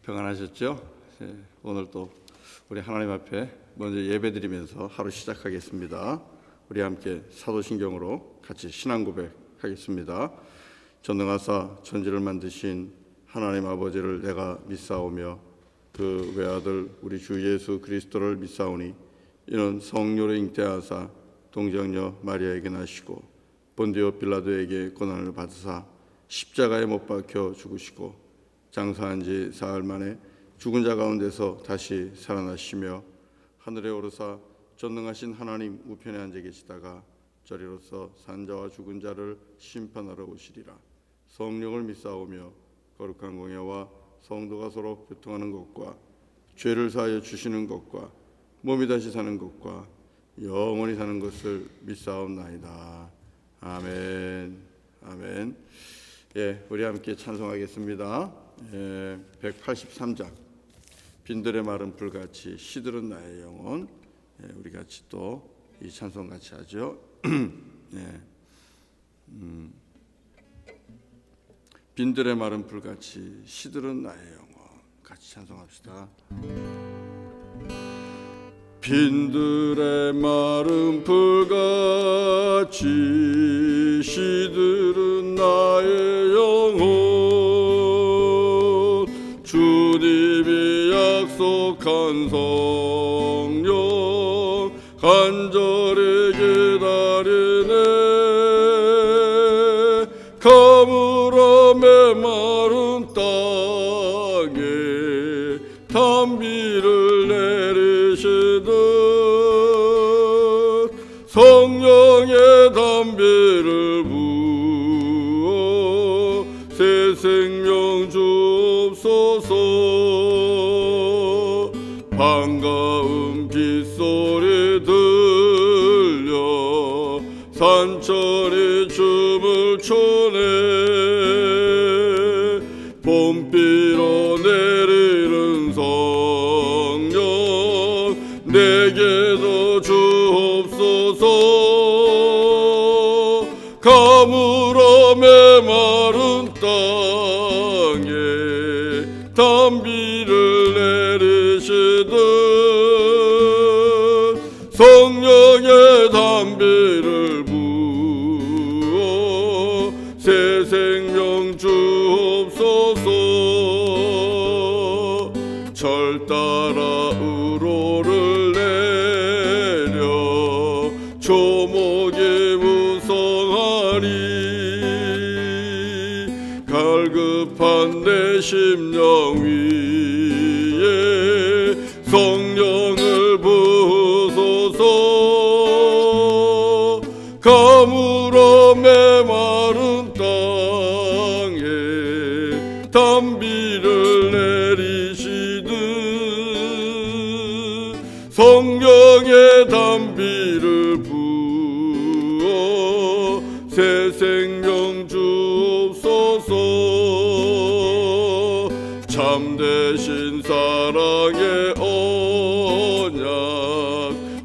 평안하셨죠? 오늘 또 우리 하나님 앞에 먼저 예배드리면서 하루 시작하겠습니다. 우리 함께 사도신경으로 같이 신앙 고백하겠습니다. 전능하사 천지를 만드신 하나님 아버지를 내가 믿사오며 그 외아들 우리 주 예수 그리스도를 믿사오니 이는 성령으로 잉태하사 동정녀 마리아에게 나시고 본디오 빌라도에게 고난을 받으사 십자가에 못 박혀 죽으시고 장사한 지 사흘 만에 죽은 자 가운데서 다시 살아나시며 하늘에 오르사 전능하신 하나님 우편에 앉아 계시다가 저리로서 산자와 죽은 자를 심판하러 오시리라. 성령을 믿사오며 거룩한 공예와 성도가 서로 교통하는 것과 죄를 사하여 주시는 것과 몸이 다시 사는 것과 영원히 사는 것을 믿사옵나이다. 아멘. 아멘. 우리 함께 찬송하겠습니다. 183장 빈들의 마른 불같이 시들은 나의 영혼. 우리 같이 또 이 찬송 같이 하죠. 빈들의 마른 불같이 시들은 나의 영혼. 같이 찬송합시다. 빈들의 마른 불같이 시들은 나의 영혼. 주님이 약속한 성령 간절히 기다리네. 가물어 메마른 땅에 단비를 내리시듯 성령의 단비를 부어 새 생명 주옵소서. 반가운 빗소리 들려 산천이 춤을 춰네. 봄비로 내리는 성령 내게도 주옵소서. 가물어 메마른 땅에 단비를 내리시듯 성령의 단비를 부어 새 생명 주옵소서. 절 따라 우로를 내려 조목이 무성하니 갈급한 내 심령 위에 성령을 부으소서. 가물어 메마른 땅에 단비를 내리시듯 성령의 단비를 부어 새 생명 주옵소서. 참되신 사랑의 언약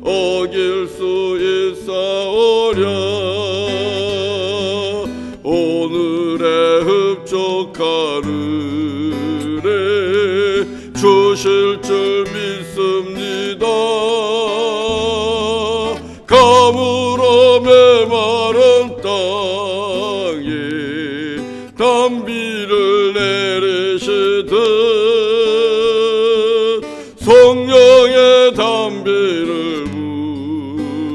어길 수 있사오랴. 오늘의 흡족한 은혜 주실 줄 믿습니다. 가물어 메마른 땅에 단비를 내리시듯 성령의 단비를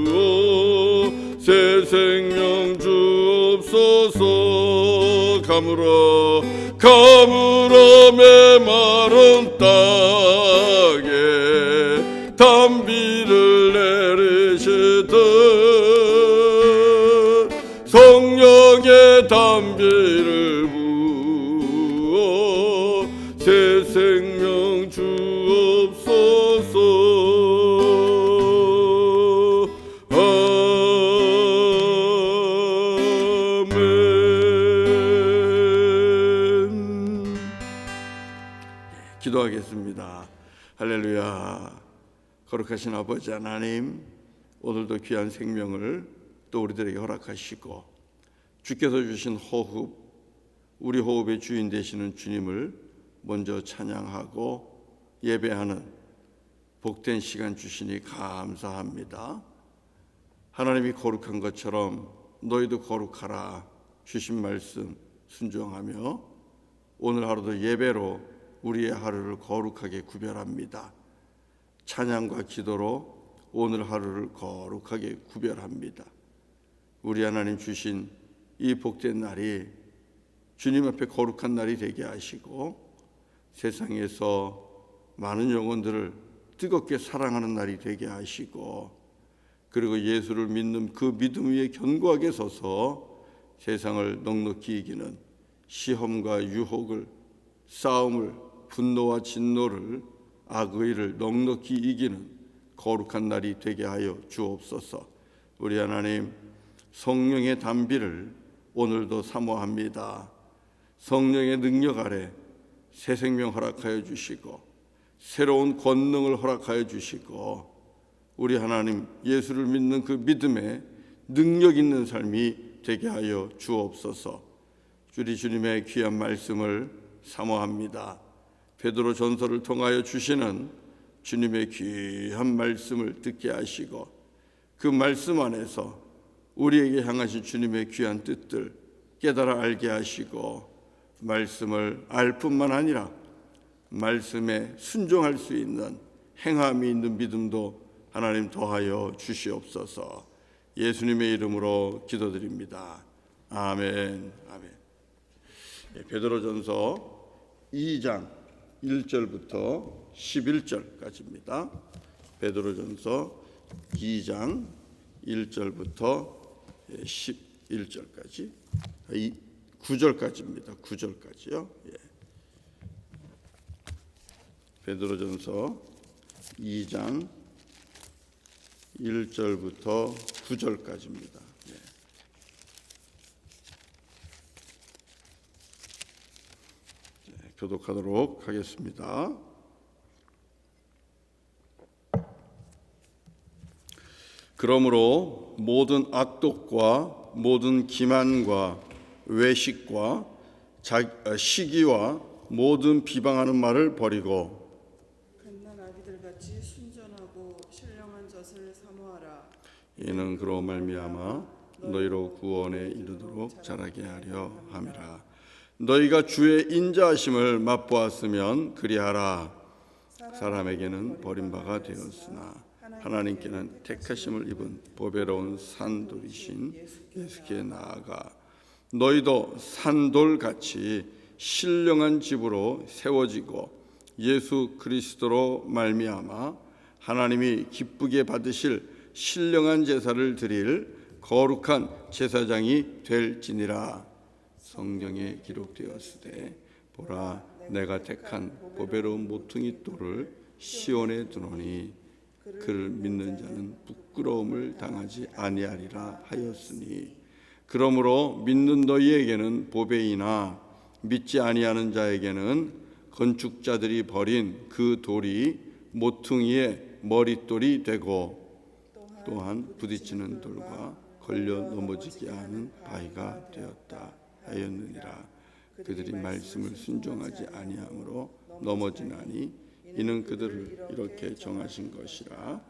부어 새 생명 주옵소서. 가물어 메마른 땅에 단비를 내리시듯 성령의 단비를 부어 새 생명 주옵소서. 아멘. 기도하겠습니다. 할렐루야. 거룩하신 아버지 하나님, 오늘도 귀한 생명을 또 우리들에게 허락하시고 주께서 주신 호흡, 우리 호흡의 주인 되시는 주님을 먼저 찬양하고 예배하는 복된 시간 주시니 감사합니다. 하나님이 거룩한 것처럼 너희도 거룩하라 주신 말씀 순종하며 오늘 하루도 예배로 우리의 하루를 거룩하게 구별합니다. 찬양과 기도로 오늘 하루를 거룩하게 구별합니다. 우리 하나님 주신 이 복된 날이 주님 앞에 거룩한 날이 되게 하시고 세상에서 많은 영혼들을 뜨겁게 사랑하는 날이 되게 하시고 그리고 예수를 믿는 그 믿음 위에 견고하게 서서 세상을 넉넉히 이기는 시험과 유혹을, 싸움을, 분노와 진노를, 악의를 넉넉히 이기는 거룩한 날이 되게 하여 주옵소서. 우리 하나님 성령의 단비를 오늘도 사모합니다. 성령의 능력 아래 새 생명 허락하여 주시고 새로운 권능을 허락하여 주시고 우리 하나님 예수를 믿는 그 믿음에 능력 있는 삶이 되게 하여 주옵소서. 우리 주님의 귀한 말씀을 사모합니다. 베드로 전서를 통하여 주시는 주님의 귀한 말씀을 듣게 하시고 그 말씀 안에서 우리에게 향하신 주님의 귀한 뜻들 깨달아 알게 하시고 말씀을 알 뿐만 아니라 말씀에 순종할 수 있는 행함이 있는 믿음도 하나님 더하여 주시옵소서. 예수님의 이름으로 기도드립니다. 아멘. 아멘. 베드로전서 2장 1절부터 11절까지입니다. 베드로전서 2장 1절부터 11절까지 9절까지입니다. 9절까지요. 베드로전서 2장 1절부터 9절까지입니다. 교독하도록 하겠습니다. 그러므로 모든 악독과 모든 기만과 외식과 시기와 모든 비방하는 말을 버리고 갓난 아기들같이 순전하고 신령한 젖을 사모하라. 이는 그로 말미암아 너희로 구원에 이르도록 자라게 하려 함이라. 너희가 주의 인자하심을 맛보았으면 그리하라. 사람에게는 버림바가 되었으나 하나님께는 택하심을 입은 보배로운 산돌이신 예수께 나아가 너희도 산돌같이 신령한 집으로 세워지고 예수 그리스도로 말미암아 하나님이 기쁘게 받으실 신령한 제사를 드릴 거룩한 제사장이 될지니라. 성경에 기록되었으되 보라 내가 택한 보배로운 모퉁이 돌을 시온에 두노니 그를 믿는 자는 부끄러움을 당하지 아니하리라 하였으니 그러므로 믿는 너희에게는 보배이나 믿지 아니하는 자에게는 건축자들이 버린 그 돌이 모퉁이의 머릿돌이 되고 또한 부딪히는 돌과 걸려 넘어지게 하는 바위가 되었다 하였느니라. 그들이 말씀을 순종하지 아니함으로 넘어지나니 이는 그들을 이렇게 정하신 것이라.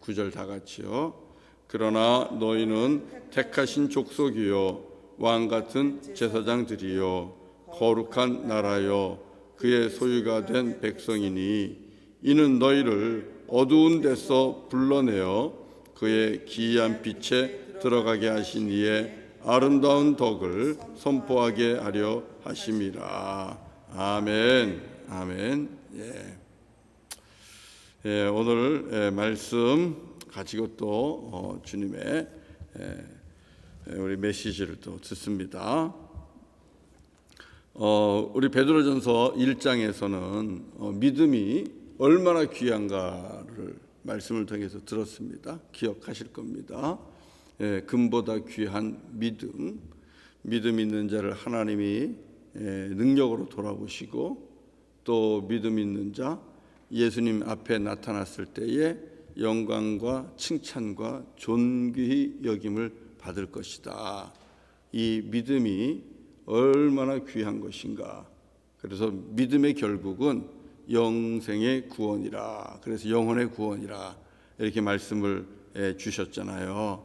9절 다 같이요. 그러나 너희는 택하신 족속이요 왕 같은 제사장들이요 거룩한 나라요 그의 소유가 된 백성이니 이는 너희를 어두운 데서 불러내어 그의 기이한 빛에 들어가게 하신 이의 아름다운 덕을 선포하게 하려 하심이라. 아멘. 아멘. 오늘 말씀 가지고 또 주님의 우리 메시지를 또 듣습니다. 우리 베드로전서 1장에서는 믿음이 얼마나 귀한가를 말씀을 통해서 들었습니다. 기억하실 겁니다. 금보다 귀한 믿음 있는 자를 하나님이 능력으로 돌아보시고 또 믿음 있는 자 예수님 앞에 나타났을 때에 영광과 칭찬과 존귀히 여김을 받을 것이다. 이 믿음이 얼마나 귀한 것인가. 그래서 믿음의 결국은 영생의 구원이라, 그래서 영혼의 구원이라 이렇게 말씀을 주셨잖아요.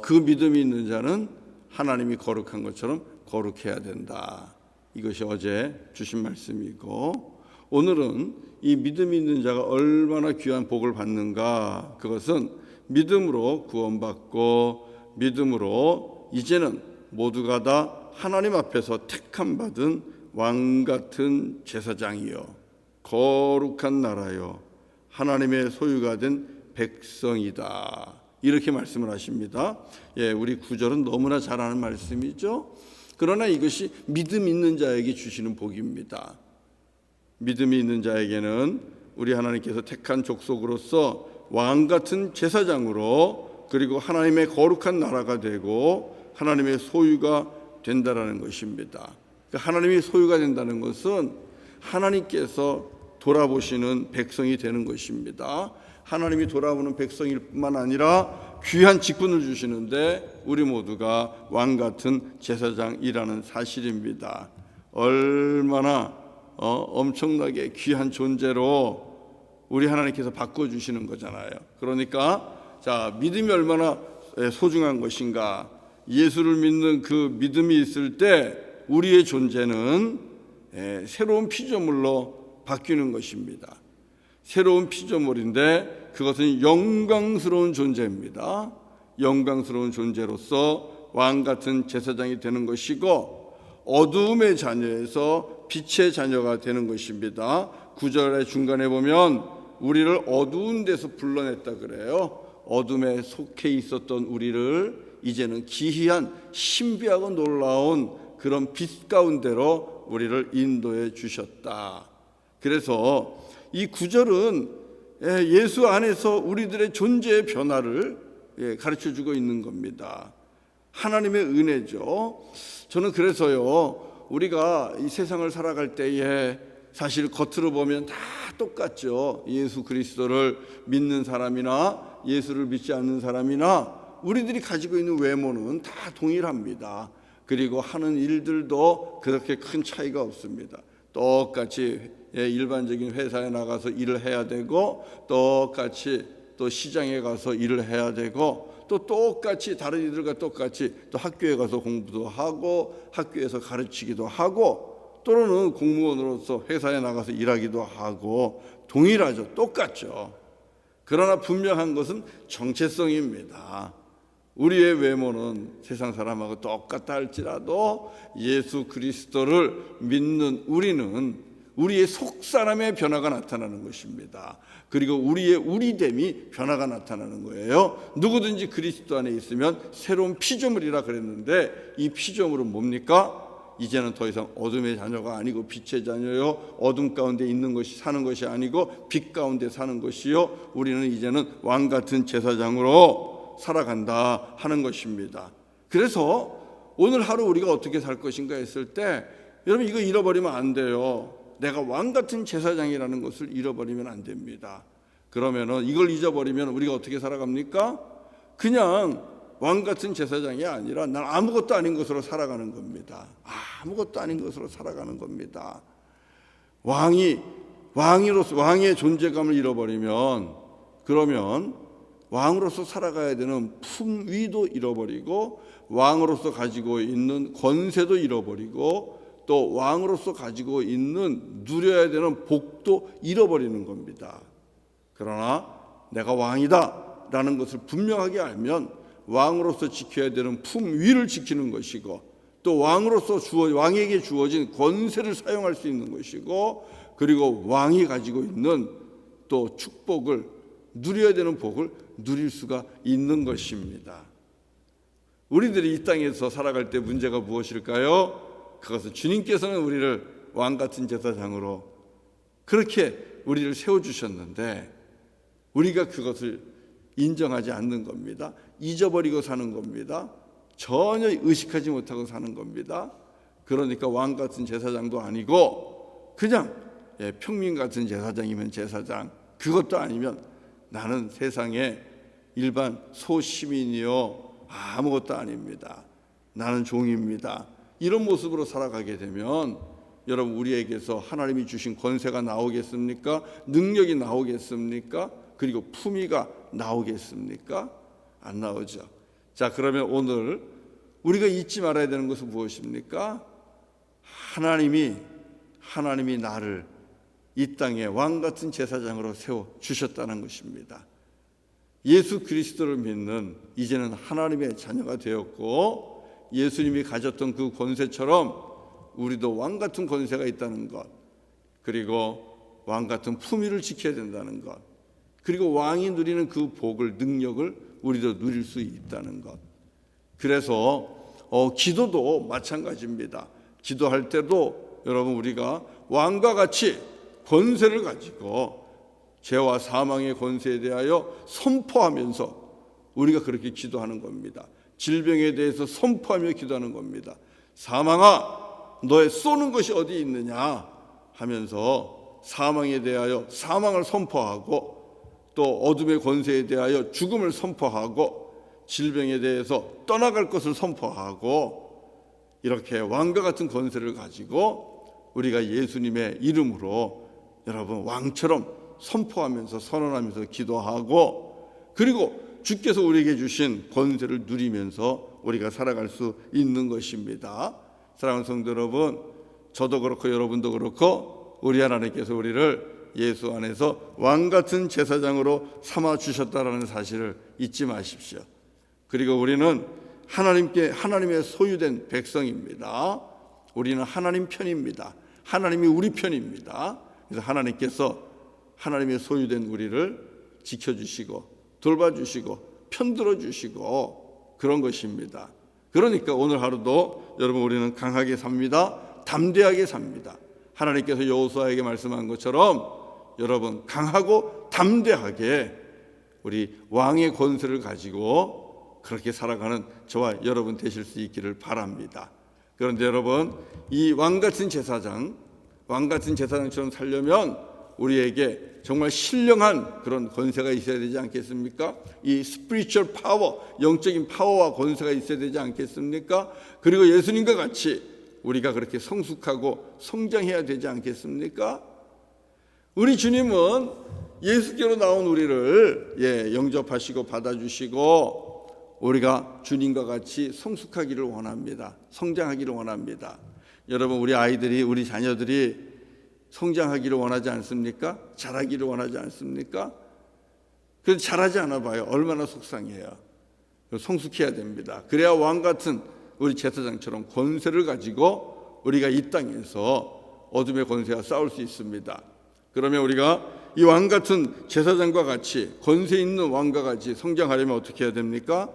그 믿음이 있는 자는 하나님이 거룩한 것처럼 거룩해야 된다. 이것이 어제 주신 말씀이고, 오늘은 이 믿음이 있는 자가 얼마나 귀한 복을 받는가, 그것은 믿음으로 구원받고 믿음으로 이제는 모두가 다 하나님 앞에서 택함 받은 왕 같은 제사장이요 거룩한 나라요 하나님의 소유가 된 백성이다, 이렇게 말씀을 하십니다. 우리 구절은 너무나 잘 아는 말씀이죠. 그러나 이것이 믿음 있는 자에게 주시는 복입니다. 믿음이 있는 자에게는 우리 하나님께서 택한 족속으로서 왕 같은 제사장으로, 그리고 하나님의 거룩한 나라가 되고 하나님의 소유가 된다라는 것입니다. 하나님의 소유가 된다는 것은 하나님께서 돌아보시는 백성이 되는 것입니다. 하나님이 돌아보는 백성일 뿐만 아니라 귀한 직분을 주시는데 우리 모두가 왕 같은 제사장이라는 사실입니다. 얼마나 엄청나게 귀한 존재로 우리 하나님께서 바꿔주시는 거잖아요. 그러니까 자, 믿음이 얼마나 소중한 것인가. 예수를 믿는 그 믿음이 있을 때 우리의 존재는 새로운 피조물로 바뀌는 것입니다. 새로운 피조물인데 그것은 영광스러운 존재입니다. 영광스러운 존재로서 왕 같은 제사장이 되는 것이고, 어두움의 자녀에서 빛의 자녀가 되는 것입니다. 9절의 중간에 보면 우리를 어두운 데서 불러냈다 그래요. 어둠에 속해 있었던 우리를 이제는 기이한 신비하고 놀라운 그런 빛 가운데로 우리를 인도해 주셨다. 그래서 이 9절은 예수 안에서 우리들의 존재의 변화를 가르쳐주고 있는 겁니다. 하나님의 은혜죠. 저는 그래서요, 우리가 이 세상을 살아갈 때에 사실 겉으로 보면 다 똑같죠. 예수 그리스도를 믿는 사람이나 예수를 믿지 않는 사람이나 우리들이 가지고 있는 외모는 다 동일합니다. 그리고 하는 일들도 그렇게 큰 차이가 없습니다. 똑같이 일반적인 회사에 나가서 일을 해야 되고, 똑같이 또 시장에 가서 일을 해야 되고, 또 똑같이 다른 이들과 똑같이 또 학교에 가서 공부도 하고 학교에서 가르치기도 하고, 또는 공무원으로서 회사에 나가서 일하기도 하고 동일하죠. 똑같죠. 그러나 분명한 것은 정체성입니다. 우리의 외모는 세상 사람하고 똑같다 할지라도 예수 그리스도를 믿는 우리는 우리의 속사람의 변화가 나타나는 것입니다. 그리고 우리의 우리됨이 변화가 나타나는 거예요. 누구든지 그리스도 안에 있으면 새로운 피조물이라 그랬는데, 이 피조물은 뭡니까? 이제는 더 이상 어둠의 자녀가 아니고 빛의 자녀요, 어둠 가운데 있는 것이 사는 것이 아니고 빛 가운데 사는 것이요, 우리는 이제는 왕 같은 제사장으로 살아간다 하는 것입니다. 그래서 오늘 하루 우리가 어떻게 살 것인가 했을 때, 여러분 이거 잃어버리면 안 돼요. 내가 왕 같은 제사장이라는 것을 잃어버리면 안 됩니다. 그러면은 이걸 잊어버리면 우리가 어떻게 살아갑니까? 그냥 왕 같은 제사장이 아니라 난 아무것도 아닌 것으로 살아가는 겁니다. 아무것도 아닌 것으로 살아가는 겁니다. 왕의 존재감을 잃어버리면, 그러면 왕으로서 살아가야 되는 품위도 잃어버리고, 왕으로서 가지고 있는 권세도 잃어버리고, 또 왕으로서 가지고 있는 누려야 되는 복도 잃어버리는 겁니다. 그러나 내가 왕이다 라는 것을 분명하게 알면 왕으로서 지켜야 되는 품위를 지키는 것이고, 또 왕으로서 왕에게 주어진 권세를 사용할 수 있는 것이고, 그리고 왕이 가지고 있는 또 축복을, 누려야 되는 복을 누릴 수가 있는 것입니다. 우리들이 이 땅에서 살아갈 때 문제가 무엇일까요? 그것은 주님께서는 우리를 왕같은 제사장으로 그렇게 우리를 세워주셨는데 우리가 그것을 인정하지 않는 겁니다. 잊어버리고 사는 겁니다. 전혀 의식하지 못하고 사는 겁니다. 그러니까 왕같은 제사장도 아니고 그냥 평민 같은 제사장이면 제사장, 그것도 아니면 나는 세상의 일반 소시민이요 아무것도 아닙니다. 나는 종입니다. 이런 모습으로 살아가게 되면 여러분 우리에게서 하나님이 주신 권세가 나오겠습니까? 능력이 나오겠습니까? 그리고 품위가 나오겠습니까? 안 나오죠. 자, 그러면 오늘 우리가 잊지 말아야 되는 것은 무엇입니까? 하나님이 나를 이 땅에 왕같은 제사장으로 세워 주셨다는 것입니다. 예수 그리스도를 믿는 이제는 하나님의 자녀가 되었고 예수님이 가졌던 그 권세처럼 우리도 왕같은 권세가 있다는 것, 그리고 왕같은 품위를 지켜야 된다는 것, 그리고 왕이 누리는 그 복을, 능력을 우리도 누릴 수 있다는 것. 그래서 기도도 마찬가지입니다. 기도할 때도 여러분 우리가 왕과 같이 권세를 가지고 죄와 사망의 권세에 대하여 선포하면서 우리가 그렇게 기도하는 겁니다. 질병에 대해서 선포하며 기도하는 겁니다. 사망아, 너의 쏘는 것이 어디 있느냐 하면서 사망에 대하여 사망을 선포하고, 또 어둠의 권세에 대하여 죽음을 선포하고, 질병에 대해서 떠나갈 것을 선포하고, 이렇게 왕과 같은 권세를 가지고 우리가 예수님의 이름으로 여러분 왕처럼 선포하면서 선언하면서 기도하고, 그리고 주께서 우리에게 주신 권세를 누리면서 우리가 살아갈 수 있는 것입니다. 사랑하는 성도 여러분, 저도 그렇고 여러분도 그렇고 우리 하나님께서 우리를 예수 안에서 왕같은 제사장으로 삼아주셨다는 사실을 잊지 마십시오. 그리고 우리는 하나님의 소유된 백성입니다. 우리는 하나님 편입니다. 하나님이 우리 편입니다. 그래서 하나님께서 하나님의 소유된 우리를 지켜주시고 돌봐주시고 편들어주시고 그런 것입니다. 그러니까 오늘 하루도 여러분 우리는 강하게 삽니다. 담대하게 삽니다. 하나님께서 여호수아에게 말씀한 것처럼 여러분 강하고 담대하게 우리 왕의 권세를 가지고 그렇게 살아가는 저와 여러분 되실 수 있기를 바랍니다. 그런데 여러분, 이 왕같은 제사장처럼 살려면 우리에게 정말 신령한 그런 권세가 있어야 되지 않겠습니까? 이 스피리추얼 파워, 영적인 파워와 권세가 있어야 되지 않겠습니까? 그리고 예수님과 같이 우리가 그렇게 성숙하고 성장해야 되지 않겠습니까? 우리 주님은 예수께로 나온 우리를 영접하시고 받아주시고 우리가 주님과 같이 성숙하기를 원합니다. 성장하기를 원합니다. 여러분, 우리 아이들이, 우리 자녀들이 성장하기를 원하지 않습니까? 자라기를 원하지 않습니까? 그래서 잘하지 않아 봐요. 얼마나 속상해요. 성숙해야 됩니다. 그래야 왕같은 우리 제사장처럼 권세를 가지고 우리가 이 땅에서 어둠의 권세와 싸울 수 있습니다. 그러면 우리가 이 왕같은 제사장과 같이, 권세 있는 왕과 같이 성장하려면 어떻게 해야 됩니까?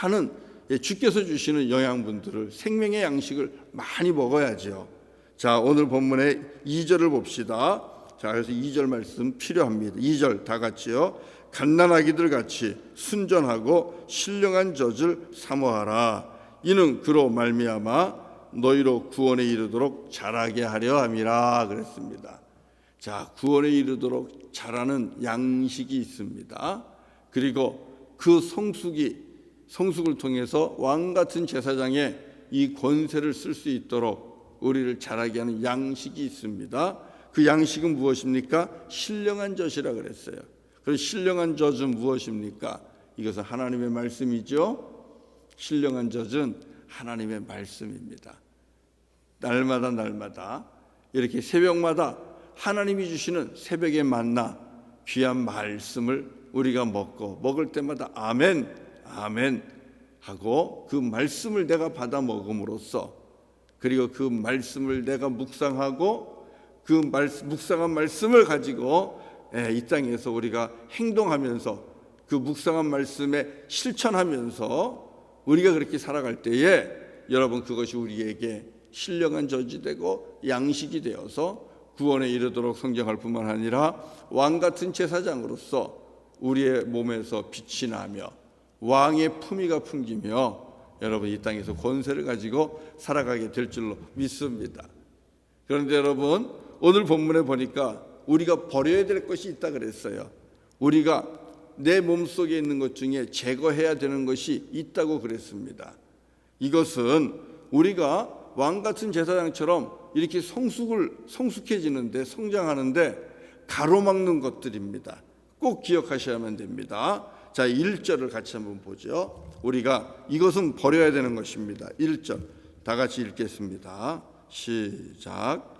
많은 주께서 주시는 영양분들을, 생명의 양식을 많이 먹어야죠. 자, 오늘 본문의 2절을 봅시다. 자, 그래서 2절 말씀 필요합니다. 2절 다 같이요. 갓난아기들 같이 순전하고 신령한 젖을 사모하라. 이는 그로 말미암아 너희로 구원에 이르도록 자라게 하려 함이라 그랬습니다. 자, 구원에 이르도록 자라는 양식이 있습니다. 그리고 그 성숙을 통해서 왕같은 제사장의 이 권세를 쓸 수 있도록 우리를 자라게 하는 양식이 있습니다. 그 양식은 무엇입니까? 신령한 젖이라 그랬어요. 그래서 신령한 젖은 무엇입니까? 이것은 하나님의 말씀이죠. 신령한 젖은 하나님의 말씀입니다. 날마다 이렇게 새벽마다 하나님이 주시는 새벽의 만나, 귀한 말씀을 우리가 먹을 때마다 아멘, 아멘 하고 그 말씀을 내가 받아 먹음으로써, 그리고 그 말씀을 내가 묵상하고 그 묵상한 말씀을 가지고 이 땅에서 우리가 행동하면서 그 묵상한 말씀에 실천하면서 우리가 그렇게 살아갈 때에 여러분, 그것이 우리에게 신령한 젖이 되고 양식이 되어서 구원에 이르도록 성장할 뿐만 아니라 왕같은 제사장으로서 우리의 몸에서 빛이 나며 왕의 품위가 풍기며 여러분 이 땅에서 권세를 가지고 살아가게 될 줄로 믿습니다. 그런데 여러분, 오늘 본문에 보니까 우리가 버려야 될 것이 있다 그랬어요. 우리가 내 몸속에 있는 것 중에 제거해야 되는 것이 있다고 그랬습니다. 이것은 우리가 왕같은 제사장처럼 이렇게 성숙해지는데, 성장하는데 가로막는 것들입니다. 꼭 기억하셔야만 됩니다. 자, 1절을 같이 한번 보죠. 우리가 이것은 버려야 되는 것입니다. 1절 다 같이 읽겠습니다. 시작.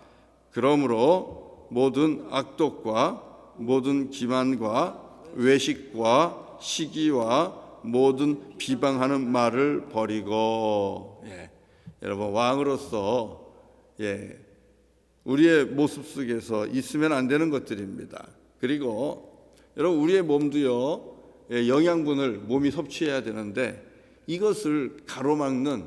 그러므로 모든 악독과 모든 기만과 외식과 시기와 모든 비방하는 말을 버리고. 여러분, 왕으로서 우리의 모습 속에서 있으면 안 되는 것들입니다. 그리고 여러분, 우리의 몸도요, 영양분을 몸이 섭취해야 되는데 이것을 가로막는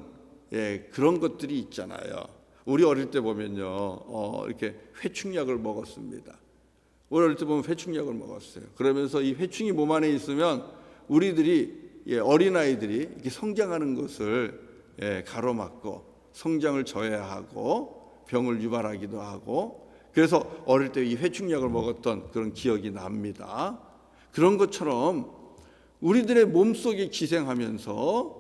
그런 것들이 있잖아요. 우리 어릴 때 보면요, 이렇게 회충약을 먹었습니다. 우리 어릴 때 보면 회충약을 먹었어요. 그러면서 이 회충이 몸 안에 있으면 우리들이 어린아이들이 이렇게 성장하는 것을 가로막고 성장을 저해하고 병을 유발하기도 하고, 그래서 어릴 때 이 회충약을 먹었던 그런 기억이 납니다. 그런 것처럼 우리들의 몸속에 기생하면서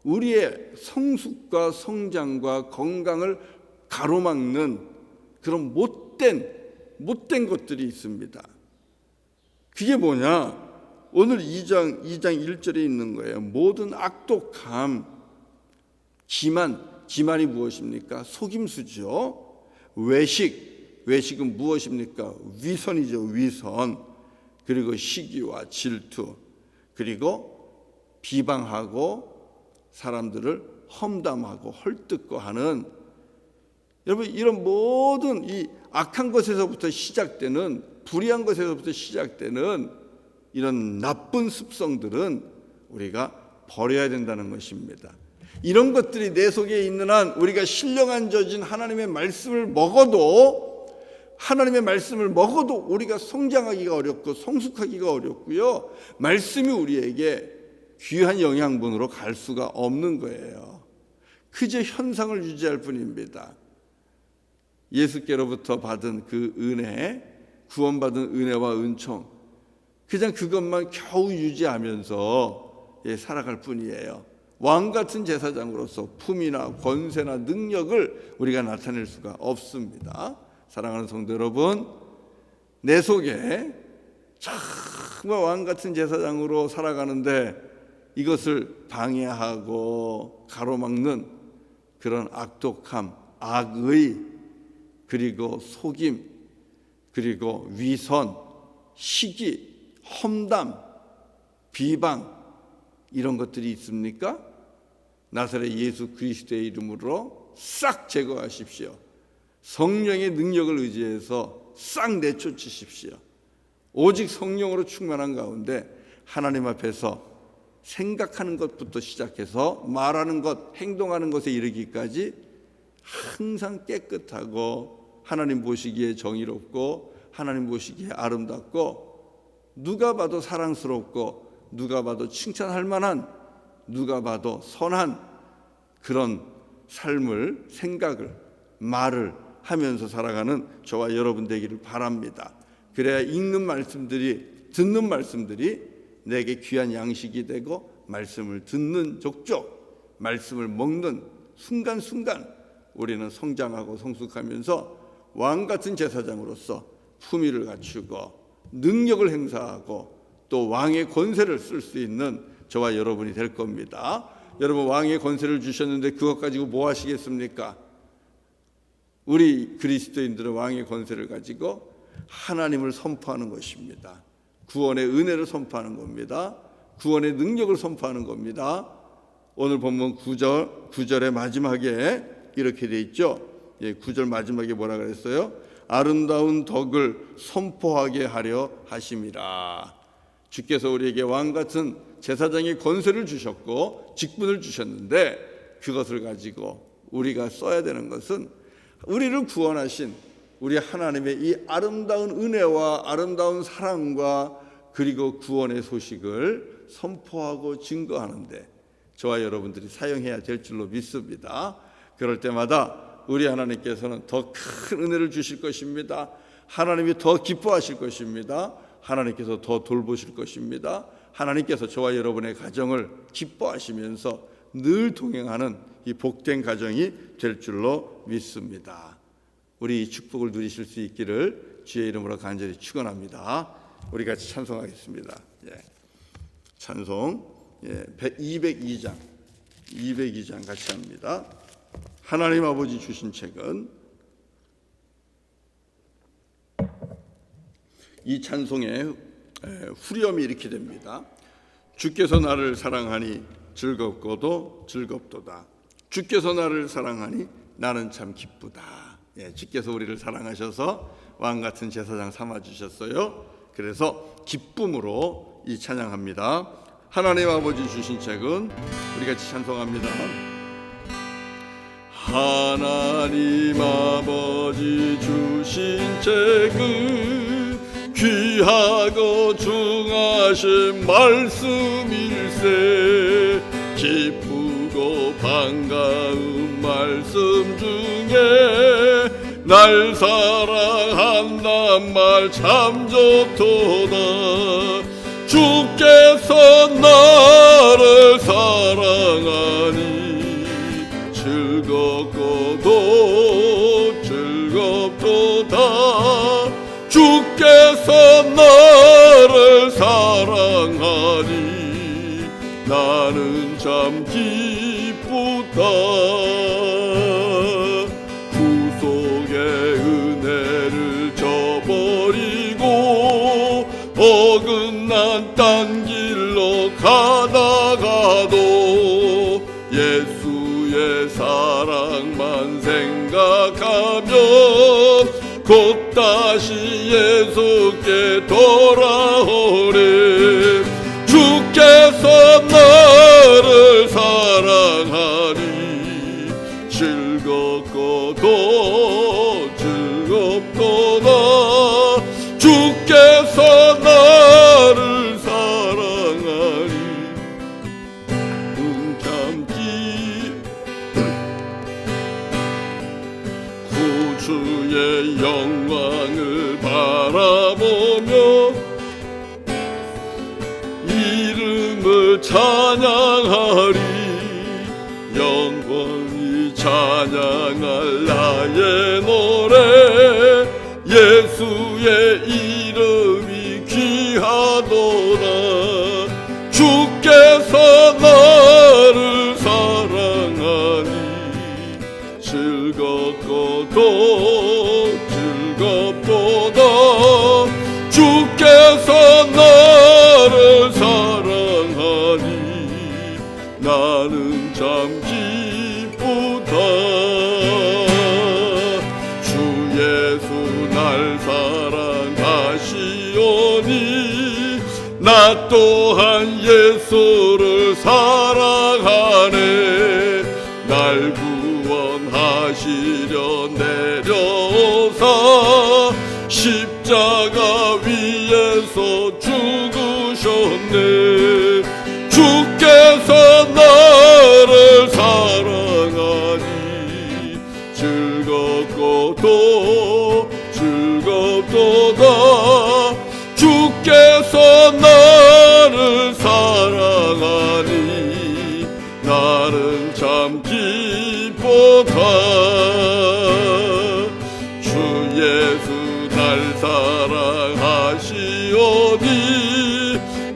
우리의 성숙과 성장과 건강을 가로막는 그런 못된 것들이 있습니다. 그게 뭐냐? 오늘 2장 1절에 있는 거예요. 모든 악독함, 기만이 무엇입니까? 속임수죠. 외식은 무엇입니까? 위선이죠. 위선. 그리고 시기와 질투, 그리고 비방하고 사람들을 험담하고 헐뜯고하는, 여러분, 이런 모든 이 악한 것에서부터 시작되는, 불의한 것에서부터 시작되는 이런 나쁜 습성들은 우리가 버려야 된다는 것입니다. 이런 것들이 내 속에 있는 한 우리가 신령한 젖인 하나님의 말씀을 먹어도 우리가 성장하기가 어렵고 성숙하기가 어렵고요, 말씀이 우리에게 귀한 영양분으로 갈 수가 없는 거예요. 그저 현상을 유지할 뿐입니다. 예수께로부터 받은 그 은혜, 구원받은 은혜와 은총, 그냥 그것만 겨우 유지하면서 살아갈 뿐이에요. 왕같은 제사장으로서 품이나 권세나 능력을 우리가 나타낼 수가 없습니다. 사랑하는 성도 여러분, 내 속에 정말 왕같은 제사장으로 살아가는데 이것을 방해하고 가로막는 그런 악독함, 악의, 그리고 속임, 그리고 위선, 시기, 험담, 비방, 이런 것들이 있습니까? 나사렛 예수 그리스도의 이름으로 싹 제거하십시오. 성령의 능력을 의지해서 싹 내쫓으십시오. 오직 성령으로 충만한 가운데 하나님 앞에서 생각하는 것부터 시작해서 말하는 것, 행동하는 것에 이르기까지 항상 깨끗하고 하나님 보시기에 정의롭고 하나님 보시기에 아름답고 누가 봐도 사랑스럽고 누가 봐도 칭찬할 만한, 누가 봐도 선한 그런 삶을, 생각을, 말을 하면서 살아가는 저와 여러분 되기를 바랍니다. 그래야 읽는 말씀들이, 듣는 말씀들이 내게 귀한 양식이 되고 말씀을 듣는 족족, 말씀을 먹는 순간순간 우리는 성장하고 성숙하면서 왕같은 제사장으로서 품위를 갖추고 능력을 행사하고 또 왕의 권세를 쓸 수 있는 저와 여러분이 될 겁니다. 여러분, 왕의 권세를 주셨는데 그것 가지고 뭐 하시겠습니까? 우리 그리스도인들은 왕의 권세를 가지고 하나님을 선포하는 것입니다. 구원의 은혜를 선포하는 겁니다. 구원의 능력을 선포하는 겁니다. 오늘 본문 9절의 마지막에 이렇게 돼 있죠. 9절 마지막에 뭐라 그랬어요? 아름다운 덕을 선포하게 하려 하심이라. 주께서 우리에게 왕같은 제사장의 권세를 주셨고 직분을 주셨는데 그것을 가지고 우리가 써야 되는 것은 우리를 구원하신 우리 하나님의 이 아름다운 은혜와 아름다운 사랑과 그리고 구원의 소식을 선포하고 증거하는데 저와 여러분들이 사용해야 될 줄로 믿습니다. 그럴 때마다 우리 하나님께서는 더 큰 은혜를 주실 것입니다. 하나님이 더 기뻐하실 것입니다. 하나님께서 더 돌보실 것입니다. 하나님께서 저와 여러분의 가정을 기뻐하시면서 늘 동행하는 이 복된 가정이 될 줄로 믿습니다. 우리 이 축복을 누리실 수 있기를 주의 이름으로 간절히 축원합니다. 우리 같이 찬송하겠습니다. 찬송 202장 같이 합니다. 하나님 아버지 주신 책은, 이 찬송에 후렴이 이렇게 됩니다. 주께서 나를 사랑하니 즐겁고도 즐겁도다. 주께서 나를 사랑하니 나는 참 기쁘다. 주께서 우리를 사랑하셔서 왕같은 제사장 삼아주셨어요. 그래서 기쁨으로 이 찬양합니다. 하나님 아버지 주신 책은, 우리 같이 찬송합니다. 하나님 아버지 주신 책은 귀하고 중하신 말씀일세. 기쁘고 반가운 말씀 중에 날 사랑한단 말 참 좋도다. 주께서 나를 사랑하니 즐겁고도 즐겁도다. 주께서 나를 사랑하니 나는 참 기쁘다. 구속의 은혜를 저버리고 어긋난 딴 길로 가다가도 예수의 사랑만 생각하면 곧 다시 예수께 돌아오리. 주께서 나를 사랑하니 즐겁고도 즐겁도다. 주께서 나를 사랑하니 참기 구주의 영광을 바라보며 이름을 찬양하리. 영원히 찬양할 나의 노래. 예수의 이름이 귀하도다. 주께서 나를 사랑하니 즐겁고도 즐겁도다. 주께서 나를 사랑하니 나는 참 기쁘다. 주 예수 날 사랑하시오니 나 또한 예수를 사랑하네. 날 구원하시려 내려오사 십자가 위에서 죽으셨네. 주께서 나를 사랑하니 즐겁고도 즐겁도다. 주께서 나를 사랑하니 나는 참 기쁘다. 주 예수 날 사랑하시오니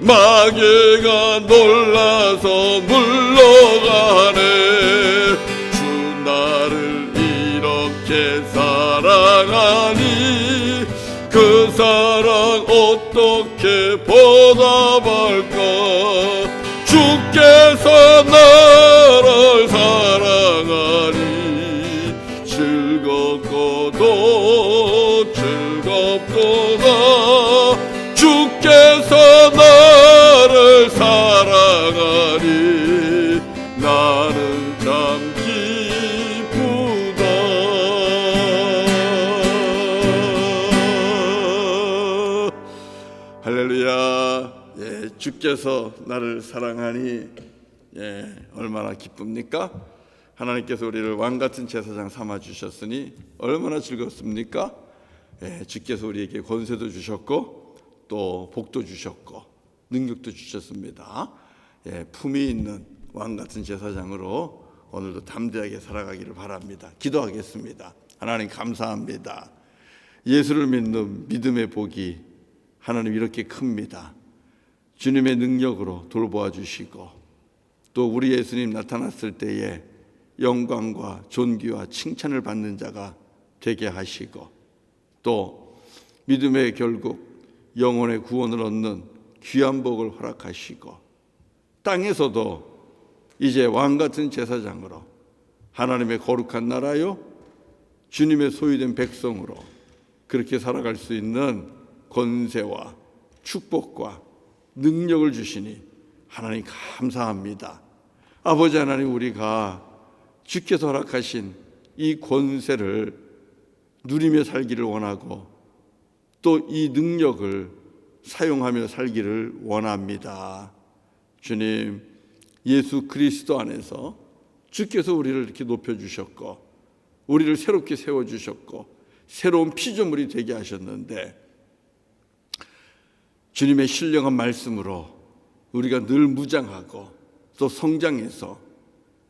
마귀가 놀라서 물러가네. 주 나를 이렇게 사랑하니 그 사랑 어떻게 보답할까. 주께서 나를 사랑하니 즐겁고도 즐겁도다. 주께서 나를 사랑하니 나는 참 기쁘다. 할렐루야. 주께서 나를 사랑하니 얼마나 기쁩니까? 하나님께서 우리를 왕같은 제사장 삼아 주셨으니 얼마나 즐겁습니까? 주께서 우리에게 권세도 주셨고 또 복도 주셨고 능력도 주셨습니다. 품위 있는 왕같은 제사장으로 오늘도 담대하게 살아가기를 바랍니다. 기도하겠습니다. 하나님 감사합니다. 예수를 믿는 믿음의 복이 하나님 이렇게 큽니다. 주님의 능력으로 돌보아 주시고 또 우리 예수님 나타났을 때에 영광과 존귀와 칭찬을 받는 자가 되게 하시고 또 믿음의 결국 영혼의 구원을 얻는 귀한 복을 허락하시고 땅에서도 이제 왕같은 제사장으로 하나님의 거룩한 나라요 주님의 소유된 백성으로 그렇게 살아갈 수 있는 권세와 축복과 능력을 주시니 하나님 감사합니다. 아버지 하나님, 우리가 주께서 허락하신 이 권세를 누리며 살기를 원하고 또 이 능력을 사용하며 살기를 원합니다. 주님, 예수 그리스도 안에서 주께서 우리를 이렇게 높여주셨고 우리를 새롭게 세워주셨고 새로운 피조물이 되게 하셨는데 주님의 신령한 말씀으로 우리가 늘 무장하고 또 성장해서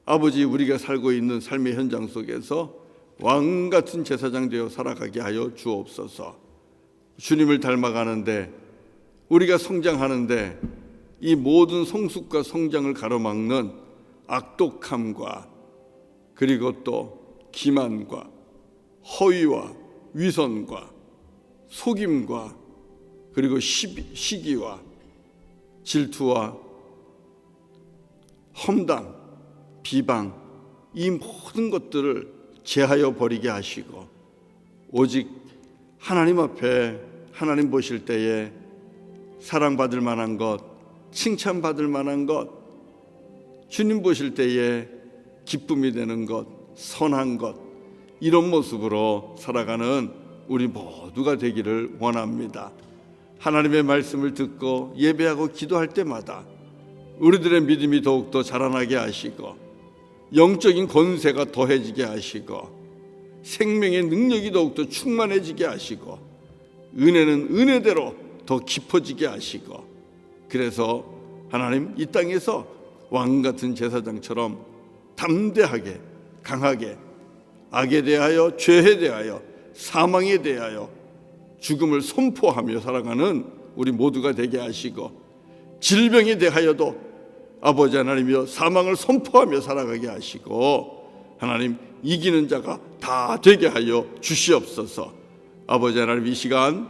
아버지, 우리가 살고 있는 삶의 현장 속에서 왕같은 제사장 되어 살아가게 하여 주옵소서. 주님을 닮아가는데 우리가 성장하는데 이 모든 성숙과 성장을 가로막는 악독함과 그리고 또 기만과 허위와 위선과 속임과 그리고 시기와 질투와 험담, 비방, 이 모든 것들을 제하여 버리게 하시고 오직 하나님 앞에 하나님 보실 때에 사랑받을 만한 것, 칭찬받을 만한 것, 주님 보실 때에 기쁨이 되는 것, 선한 것, 이런 모습으로 살아가는 우리 모두가 되기를 원합니다. 하나님의 말씀을 듣고 예배하고 기도할 때마다 우리들의 믿음이 더욱더 자라나게 하시고 영적인 권세가 더해지게 하시고 생명의 능력이 더욱더 충만해지게 하시고 은혜는 은혜대로 더 깊어지게 하시고 그래서 하나님 이 땅에서 왕같은 제사장처럼 담대하게 강하게 악에 대하여 죄에 대하여 사망에 대하여 죽음을 선포하며 살아가는 우리 모두가 되게 하시고 질병에 대하여도 아버지 하나님이여 사망을 선포하며 살아가게 하시고 하나님 이기는 자가 다 되게 하여 주시옵소서. 아버지 하나님, 이 시간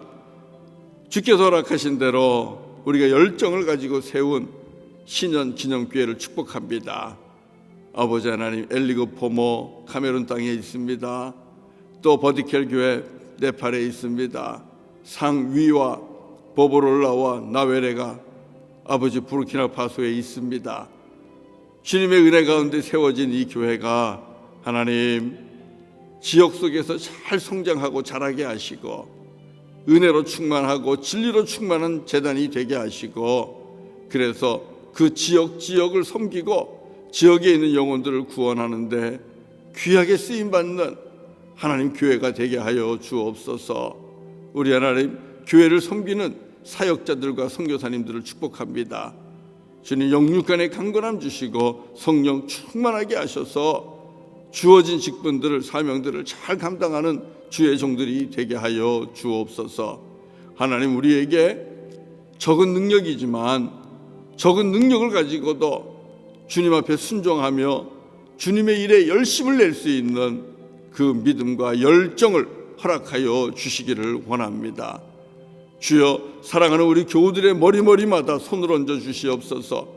주께서 허락하신 대로 우리가 열정을 가지고 세운 신년 기념교회를 축복합니다. 아버지 하나님, 엘리그 포모 카메룬 땅에 있습니다. 또 버디켈 교회 네팔에 있습니다. 상위와 보보롤라와 나웨레가 아버지 부르키나파소에 있습니다. 주님의 은혜 가운데 세워진 이 교회가 하나님 지역 속에서 잘 성장하고 자라게 하시고 은혜로 충만하고 진리로 충만한 재단이 되게 하시고 그래서 그 지역을 섬기고 지역에 있는 영혼들을 구원하는데 귀하게 쓰임받는 하나님 교회가 되게 하여 주옵소서. 우리 하나님 교회를 섬기는 사역자들과 선교사님들을 축복합니다. 주님 영육간의 강건함 주시고 성령 충만하게 하셔서 주어진 직분들을 사명들을 잘 감당하는 주의 종들이 되게 하여 주옵소서. 하나님 우리에게 적은 능력이지만 적은 능력을 가지고도 주님 앞에 순종하며 주님의 일에 열심을 낼 수 있는 그 믿음과 열정을 허락하여 주시기를 원합니다. 주여 사랑하는 우리 교우들의 머리마다 손을 얹어 주시옵소서.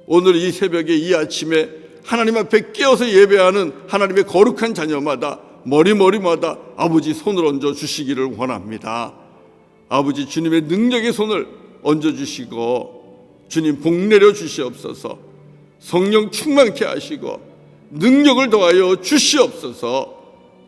오늘 이 새벽에 이 아침에 하나님 앞에 깨어서 예배하는 하나님의 거룩한 자녀마다 머리마다 아버지 손을 얹어 주시기를 원합니다. 아버지 주님의 능력의 손을 얹어 주시고 주님 복 내려 주시옵소서. 성령 충만케 하시고 능력을 더하여 주시옵소서.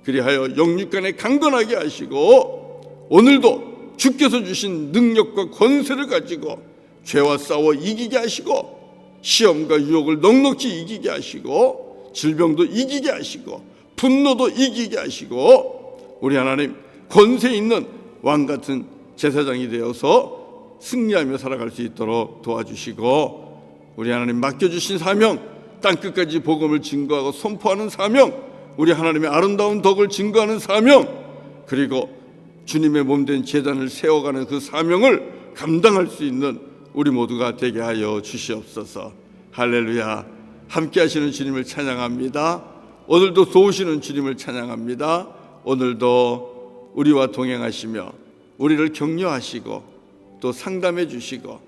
그리하여 영육간에 강건하게 하시고 오늘도 주께서 주신 능력과 권세를 가지고 죄와 싸워 이기게 하시고 시험과 유혹을 넉넉히 이기게 하시고 질병도 이기게 하시고 분노도 이기게 하시고 우리 하나님 권세 있는 왕같은 제사장이 되어서 승리하며 살아갈 수 있도록 도와주시고 우리 하나님 맡겨주신 사명 땅끝까지 복음을 증거하고 선포하는 사명 우리 하나님의 아름다운 덕을 증거하는 사명, 그리고 주님의 몸된 제단을 세워가는 그 사명을 감당할 수 있는 우리 모두가 되게 하여 주시옵소서. 할렐루야. 함께 하시는 주님을 찬양합니다. 오늘도 도우시는 주님을 찬양합니다. 오늘도 우리와 동행하시며 우리를 격려하시고 또 상담해 주시고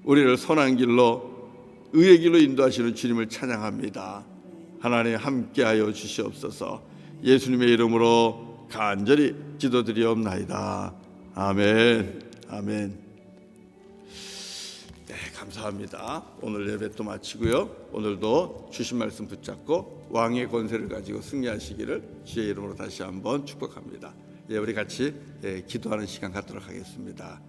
우리를 선한 길로 의의 길로 인도하시는 주님을 찬양합니다. 하나님 함께하여 주시옵소서. 예수님의 이름으로 간절히 기도드리옵나이다. 아멘. 아멘. 네, 감사합니다. 오늘 예배 또 마치고요. 오늘도 주신 말씀 붙잡고 왕의 권세를 가지고 승리하시기를 주의 이름으로 다시 한번 축복합니다. 예, 우리 같이 기도하는 시간 갖도록 하겠습니다.